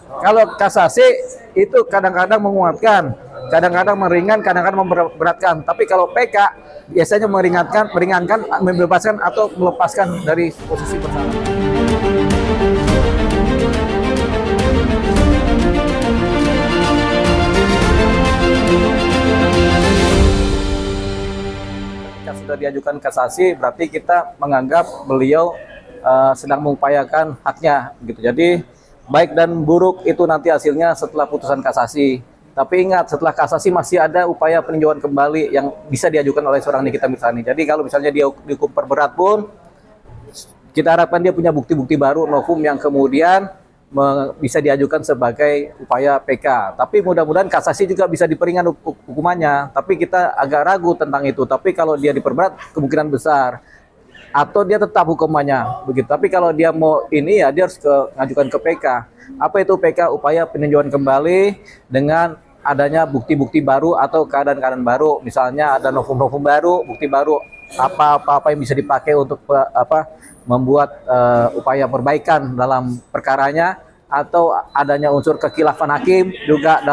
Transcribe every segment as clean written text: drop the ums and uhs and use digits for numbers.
Kalau kasasi itu kadang-kadang menguatkan, kadang-kadang meringan, kadang-kadang memberatkan. Tapi kalau PK biasanya meringankan, membebaskan atau melepaskan dari posisi bersalah. Jika sudah diajukan kasasi, berarti kita menganggap beliau sedang mengupayakan haknya, gitu. Jadi baik dan buruk itu nanti hasilnya setelah putusan kasasi. Tapi ingat, setelah kasasi masih ada upaya peninjauan kembali yang bisa diajukan oleh seorang Nikita Mirzani. Jadi kalau misalnya dia dihukum perberat pun, kita harapkan dia punya bukti-bukti baru novum yang kemudian bisa diajukan sebagai upaya PK. Tapi mudah-mudahan kasasi juga bisa diperingan hukumannya. Tapi kita agak ragu tentang itu. Tapi kalau dia diperberat, kemungkinan besar. Atau dia tetap hukumannya begitu. Tapi kalau dia mau ini ya dia harus ngajukan ke PK. Apa itu PK? Upaya peninjauan kembali dengan adanya bukti-bukti baru atau keadaan-keadaan baru. Misalnya ada novum-novum baru, bukti baru, apa-apa yang bisa dipakai untuk membuat upaya perbaikan dalam perkaranya, atau adanya unsur kekhilafan hakim juga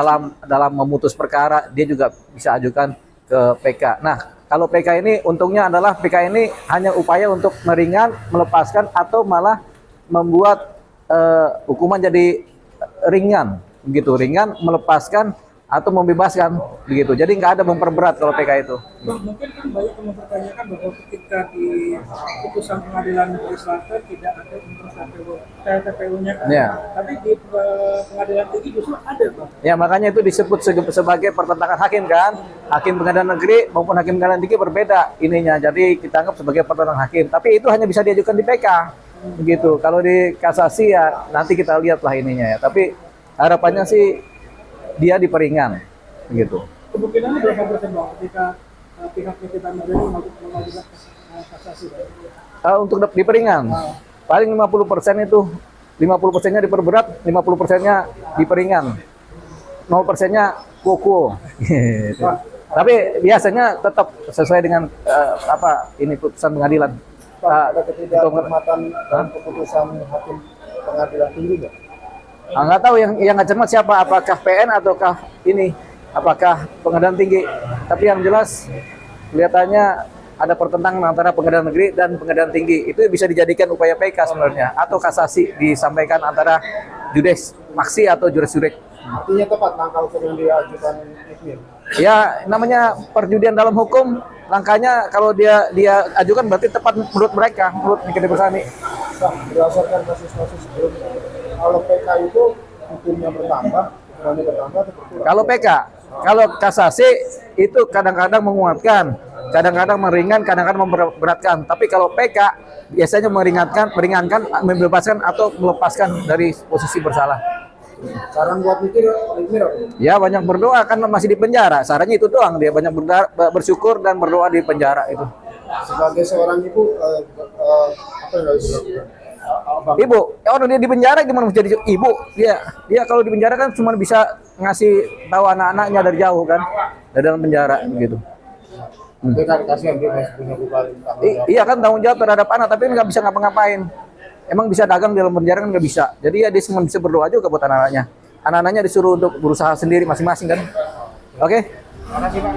dalam memutus perkara, dia juga bisa ajukan ke PK. Nah, kalau PK ini untungnya adalah PK ini hanya upaya untuk meringan, melepaskan, atau malah membuat hukuman jadi ringan, begitu, ringan, melepaskan atau membebaskan, begitu. Jadi nggak ada memperberat kalau PK itu. Mungkin kan banyak yang mempertanyakan bahwa ketika di putusan pengadilan negeri Selatan tidak ada unsur TPU-nya kan, Ya. Tapi di pengadilan tinggi justru ada, Bang. Ya, makanya itu disebut sebagai pertentangan hakim kan. Hakim pengadilan negeri maupun hakim pengadilan tinggi berbeda ininya. Jadi kita anggap sebagai pertentangan hakim. Tapi itu hanya bisa diajukan di PK, begitu. Kalau di kasasi ya nanti kita lihatlah ininya ya. Tapi harapannya sih dia diperingan, begitu. Kemungkinannya berapa persen, Bang, ketika pihak Nikita Mirzani mengajukan kasasi? Untuk diperingan, paling 50% itu, 50%-nya diperberat, 50%-nya diperingan, 0%-nya kuku. Gitu. Tapi biasanya tetap sesuai dengan ini putusan pengadilan. Ada ketidakhormatan dalam keputusan hakim pengadilan tinggi nggak? Nggak tahu yang nggak cermat siapa, apakah PN ataukah ini, apakah pengadilan tinggi. Tapi yang jelas kelihatannya ada pertentangan antara pengadilan negeri dan pengadilan tinggi. Itu bisa dijadikan upaya PK sebenarnya, atau kasasi disampaikan antara judes maksi atau juris jurek. Artinya tepat langkah hukum yang diajukan Iqmir. Ya, namanya perjudian dalam hukum, langkahnya kalau dia ajukan berarti tepat menurut mereka, menurut Nikita Mirzani. Berdasarkan kasus-kasus sebelumnya, kalau PK itu hukumnya bertambah, hukumannya bertambah atau berkurang? Kalau PK, kalau kasasi itu kadang-kadang menguatkan, kadang-kadang meringan, kadang-kadang memberatkan. Tapi kalau PK biasanya meringankan, membebaskan atau melepaskan dari posisi bersalah. Saran buat Iqmir apa? Ya, banyak berdoa, kan masih di penjara. Sarannya itu doang, dia banyak bersyukur dan berdoa di penjara itu. Sebagai seorang ibu, apa yang harus dilakukan? Ibu, orang dia di penjara gimana bisa jadi ibu? Dia kalau di penjara kan cuma bisa ngasih tahu anak-anaknya dari jauh kan, dari dalam penjara gitu. Dia kan kasihan, dia masih punya beban tanggung jawab. Iya kan, tanggung jawab terhadap anak, tapi nggak bisa ngapa-ngapain. Emang bisa dagang di dalam penjara kan nggak bisa. Jadi ya dia cuma bisa berdoa juga buat anak-anaknya. Anak-anaknya disuruh untuk berusaha sendiri masing-masing kan. Oke? Terima kasih, Pak.